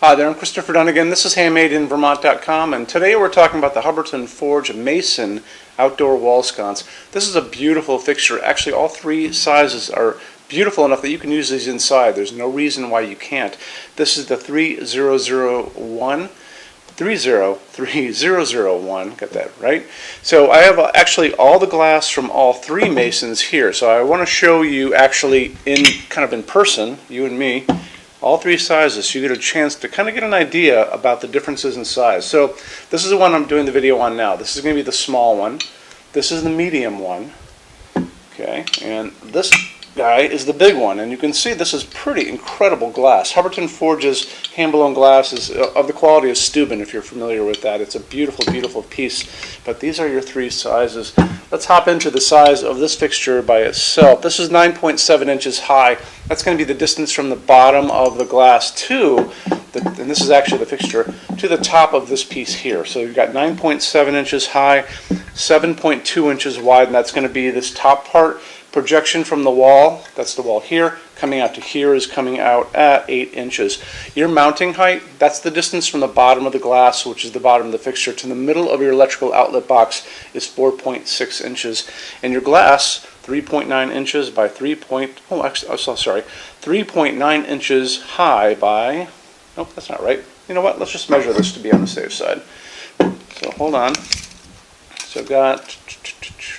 Hi there, I'm Christopher Dunnigan. This is HandmadeInVermont.com, and today we're talking about the Hubbardton Forge Mason outdoor wall sconce. This is a beautiful fixture. Actually, all three sizes are beautiful enough that you can use these inside. There's no reason why you can't. This is the 3001. 303001, got that right? So I have actually all the glass from all three masons here. So I want to show you actually in person, you and me, all three sizes, so you get a chance to kind of get an idea about the differences in size. So this is the one I'm doing the video on now. This is going to be the small one. This is the medium one. Okay, and this guy is the big one, and you can see this is pretty incredible glass. Hubbardton Forge's hand-blown glass is of the quality of Steuben, if you're familiar with that. It's a beautiful, beautiful piece. But these are your three sizes. Let's hop into the size of this fixture by itself. This is 9.7 inches high. That's going to be the distance from the bottom of the glass to, and this is actually the fixture, to the top of this piece here. So you've got 9.7 inches high, 7.2 inches wide, and that's going to be this top part. Projection from the wall, that's the wall here, coming out to here is coming out at 8 inches. Your mounting height, that's the distance from the bottom of the glass, which is the bottom of the fixture, to the middle of your electrical outlet box is 4.6 inches. And your glass, 3.9 inches by 3.9 inches high by, nope, that's not right. You know what, let's just measure this to be on the safe side. So hold on. So I've got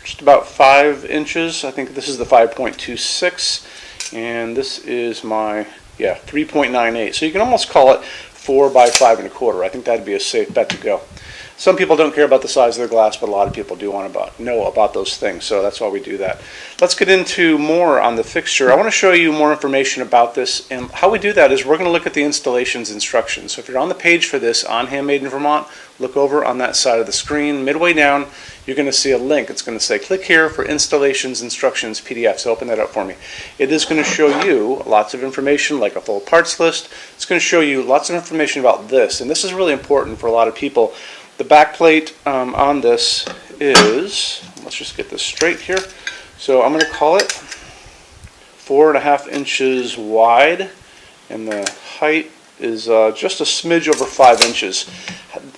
just about 5 inches. I think this is the 5.26, and this is my 3.98. So you can almost call it 4 by 5 1/4. I think that'd be a safe bet to go. Some people don't care about the size of their glass, but a lot of people do want to know about those things, so that's why we do that. Let's get into more on the fixture. I want to show you more information about this, and how we do that is we're going to look at the installations instructions. So if you're on the page for this on Handmade in Vermont, look over on that side of the screen. Midway down, you're going to see a link. It's going to say, click here for installations instructions PDF. So open that up for me. It is going to show you lots of information, like a full parts list. It's going to show you lots of information about this, and this is really important for a lot of people. The back plate on this is, let's just get this straight here. So I'm going to call it 4.5 inches wide, and the height is just a smidge over 5 inches.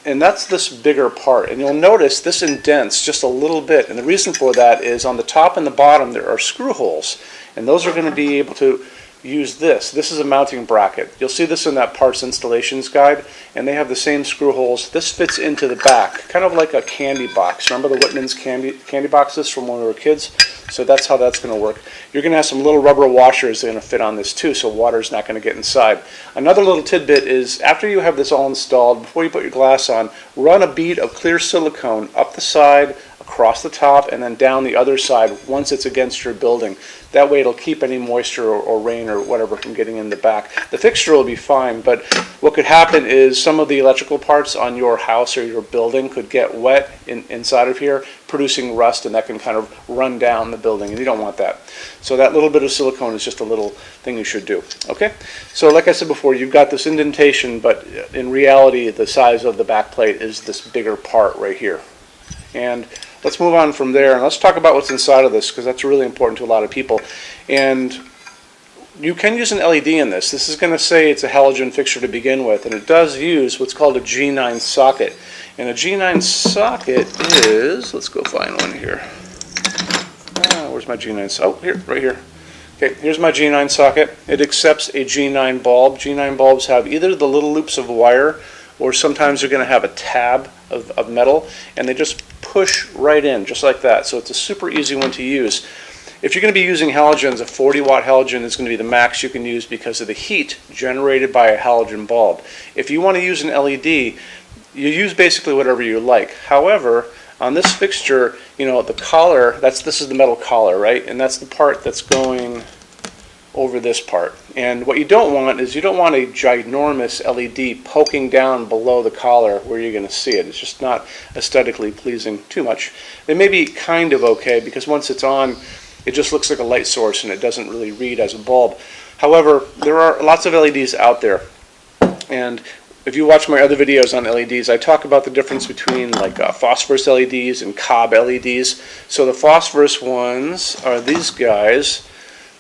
And that's this bigger part. And you'll notice this indents just a little bit. And the reason for that is on the top and the bottom there are screw holes. And those are going to be able to use this. This is a mounting bracket. You'll see this in that parts installations guide, and they have the same screw holes. This fits into the back, kind of like a candy box. Remember the Whitman's candy boxes from when we were kids? So that's how that's going to work. You're going to have some little rubber washers that are going to fit on this too, so water's not going to get inside. Another little tidbit is after you have this all installed, before you put your glass on, run a bead of clear silicone up the side, across the top, and then down the other side once it's against your building. That way it'll keep any moisture or rain or whatever from getting in the back. The fixture will be fine, but what could happen is some of the electrical parts on your house or your building could get wet inside of here, producing rust, and that can kind of run down the building, and you don't want that. So that little bit of silicone is just a little thing you should do. Okay? So like I said before, you've got this indentation, but in reality the size of the back plate is this bigger part right here. And let's move on from there, and let's talk about what's inside of this, because that's really important to a lot of people. And you can use an LED in this. This is going to say it's a halogen fixture to begin with, and it does use what's called a G9 socket. And a G9 socket is, let's go find one here. Where's my G9 socket? Oh, here, right here. Okay, here's my G9 socket. It accepts a G9 bulb. G9 bulbs have either the little loops of wire, or sometimes they're going to have a tab of metal, and they just push right in, just like that. So it's a super easy one to use. If you're going to be using halogens, a 40-watt halogen is going to be the max you can use because of the heat generated by a halogen bulb. If you want to use an LED, you use basically whatever you like. However, on this fixture, you know, the collar, this is the metal collar, right? And that's the part that's going over this part. And what you don't want is you don't want a ginormous LED poking down below the collar where you're going to see it. It's just not aesthetically pleasing too much. It may be kind of okay because once it's on, it just looks like a light source and it doesn't really read as a bulb. However, there are lots of LEDs out there, and if you watch my other videos on LEDs, I talk about the difference between like phosphorus LEDs and cob LEDs. So the phosphorus ones are these guys.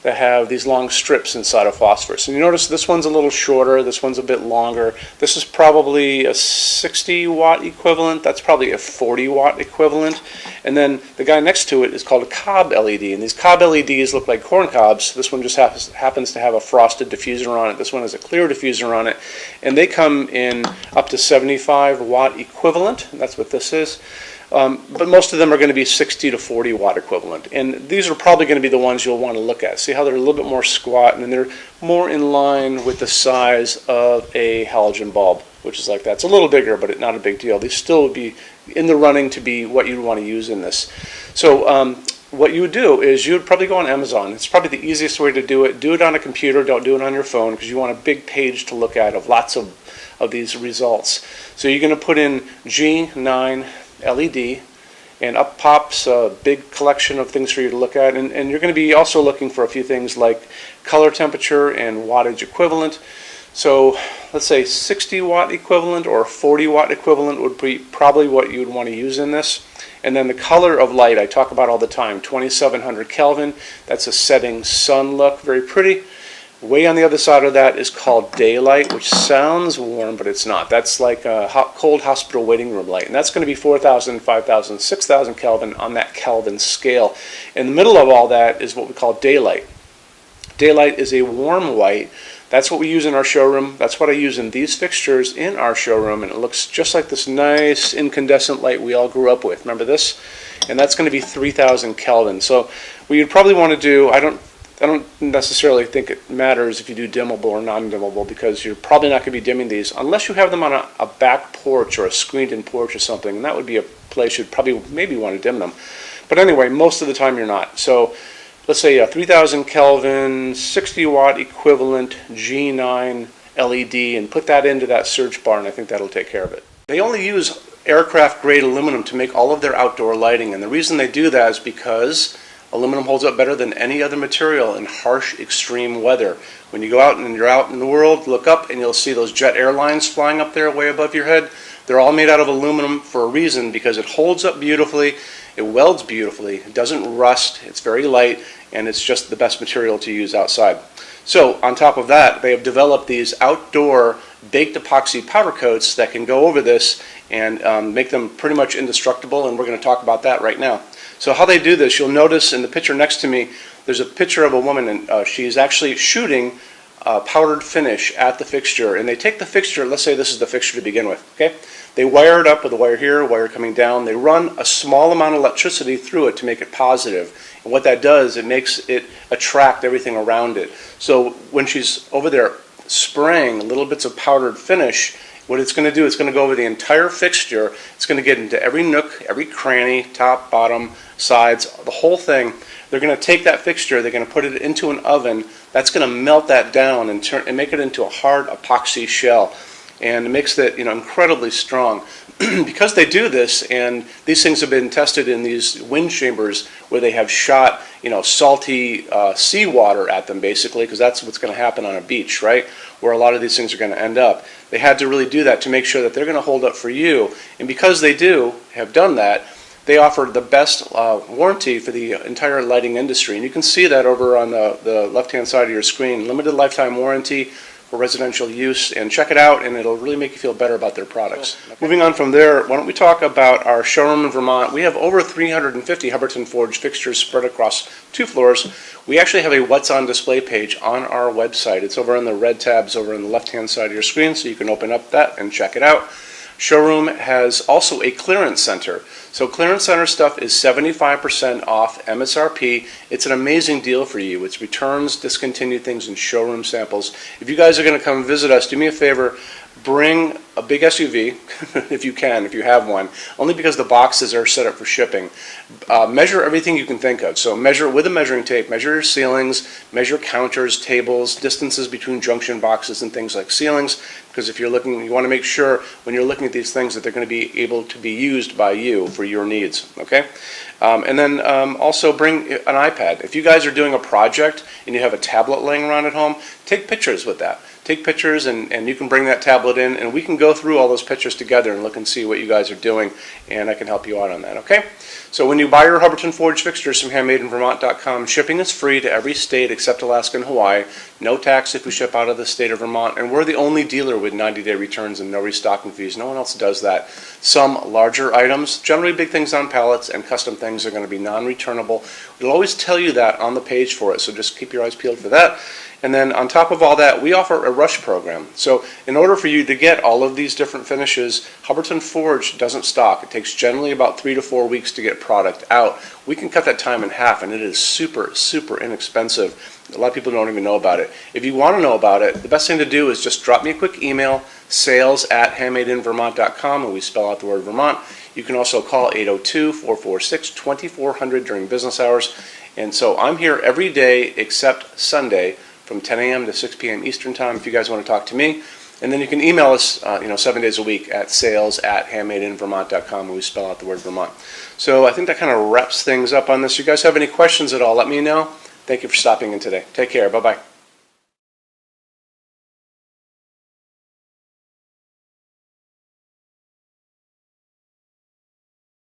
that have these long strips inside of phosphorus. And you notice this one's a little shorter, this one's a bit longer. This is probably a 60 watt equivalent, that's probably a 40 watt equivalent. And then the guy next to it is called a cob LED, and these cob LEDs look like corn cobs. This one just happens to have a frosted diffuser on it. This one has a clear diffuser on it. And they come in up to 75 watt equivalent, and that's what this is. But most of them are going to be 60 to 40 watt equivalent. And these are probably going to be the ones you'll want to look at. See how they're a little bit more squat, and then they're more in line with the size of a halogen bulb, which is like that. It's a little bigger, but not a big deal. These still would be in the running to be what you'd want to use in this. So what you would do is you would probably go on Amazon. It's probably the easiest way to do it. Do it on a computer. Don't do it on your phone, because you want a big page to look at of lots of these results. So you're going to put in G9 LED, and up pops a big collection of things for you to look at, and you're going to be also looking for a few things like color temperature and wattage equivalent. So let's say 60 watt equivalent or 40 watt equivalent would be probably what you would want to use in this. And then the color of light I talk about all the time, 2700 Kelvin, that's a setting sun look, very pretty. Way on the other side of that is called daylight, which sounds warm, but it's not. That's like a cold hospital waiting room light, and that's going to be 4,000, 5,000, 6,000 Kelvin on that Kelvin scale. In the middle of all that is what we call daylight. Daylight is a warm white. That's what we use in our showroom. That's what I use in these fixtures in our showroom, and it looks just like this nice incandescent light we all grew up with. Remember this? And that's going to be 3,000 Kelvin. So what you'd probably want to do, I don't necessarily think it matters if you do dimmable or non-dimmable, because you're probably not going to be dimming these unless you have them on a back porch or a screened-in porch or something, and that would be a place you'd probably maybe want to dim them. But anyway, most of the time you're not. So let's say a 3,000 Kelvin, 60 watt equivalent G9 LED, and put that into that search bar, and I think that'll take care of it. They only use aircraft-grade aluminum to make all of their outdoor lighting, and the reason they do that is because aluminum holds up better than any other material in harsh, extreme weather. When you go out and you're out in the world, look up and you'll see those jet airlines flying up there way above your head. They're all made out of aluminum for a reason, because it holds up beautifully, it welds beautifully, it doesn't rust, it's very light, and it's just the best material to use outside. So on top of that, they have developed these outdoor baked epoxy powder coats that can go over this and make them pretty much indestructible, and we're going to talk about that right now. So how they do this, you'll notice in the picture next to me, there's a picture of a woman, and she's actually shooting powdered finish at the fixture. And they take the fixture, let's say this is the fixture to begin with, okay? They wire it up with a wire here, a wire coming down. They run a small amount of electricity through it to make it positive. And what that does, it makes it attract everything around it. So when she's over there spraying little bits of powdered finish, what it's going to do, it's going to go over the entire fixture. It's going to get into every nook, every cranny, top, bottom, sides, the whole thing. They're going to take that fixture, they're going to put it into an oven. That's going to melt that down and make it into a hard epoxy shell. And it makes it, incredibly strong. Because they do this, and these things have been tested in these wind chambers where they have shot, salty seawater at them, basically, because that's what's going to happen on a beach, right? Where a lot of these things are going to end up. They had to really do that to make sure that they're going to hold up for you. And because they have done that, they offer the best warranty for the entire lighting industry. And you can see that over on the left-hand side of your screen. Limited lifetime warranty for residential use, and check it out, and it'll really make you feel better about their products. Cool. Okay. Moving on from there, why don't we talk about our showroom in Vermont. We have over 350 Hubbardton forged fixtures spread across 2 floors. We actually have a What's on Display page on our website. It's over in the red tabs over on the left-hand side of your screen, so you can open up that and check it out. Showroom has also a clearance center. So clearance center stuff is 75% off MSRP. It's an amazing deal for you. It's returns, discontinued things, and showroom samples. If you guys are going to come visit us, do me a favor, bring a big SUV, if you can, if you have one, only because the boxes are set up for shipping. Measure everything you can think of. So measure with a measuring tape, measure your ceilings, measure counters, tables, distances between junction boxes and things like ceilings, because if you're looking, you want to make sure when you're looking at these things that they're going to be able to be used by you for your needs, okay? And then also bring an iPad. If you guys are doing a project and you have a tablet laying around at home, take pictures with that. take pictures, and you can bring that tablet in, and we can go through all those pictures together and look and see what you guys are doing, and I can help you out on that, okay? So when you buy your Hubbardton forged fixtures from HandmadeInVermont.com, shipping is free to every state except Alaska and Hawaii. No tax if we ship out of the state of Vermont, and we're the only dealer with 90-day returns and no restocking fees. No one else does that. Some larger items, generally big things on pallets and custom things, are going to be non-returnable. We'll always tell you that on the page for it, so just keep your eyes peeled for that. And then on top of all that, we offer a rush program. So in order for you to get all of these different finishes, Hubbardton Forge doesn't stock. It takes generally about 3 to 4 weeks to get product out. We can cut that time in half, and it is super, super inexpensive. A lot of people don't even know about it. If you want to know about it, the best thing to do is just drop me a quick email, sales@HandmadeInVermont.com, and we spell out the word Vermont. You can also call 802-446-2400 during business hours. And so I'm here every day except Sunday from 10 a.m. to 6 p.m. Eastern Time if you guys want to talk to me. And then you can email us 7 days a week at sales@HandmadeInVermont.com, and we spell out the word Vermont. So I think that kind of wraps things up on this. You guys have any questions at all, let me know. Thank you for stopping in today. Take care. Bye-bye.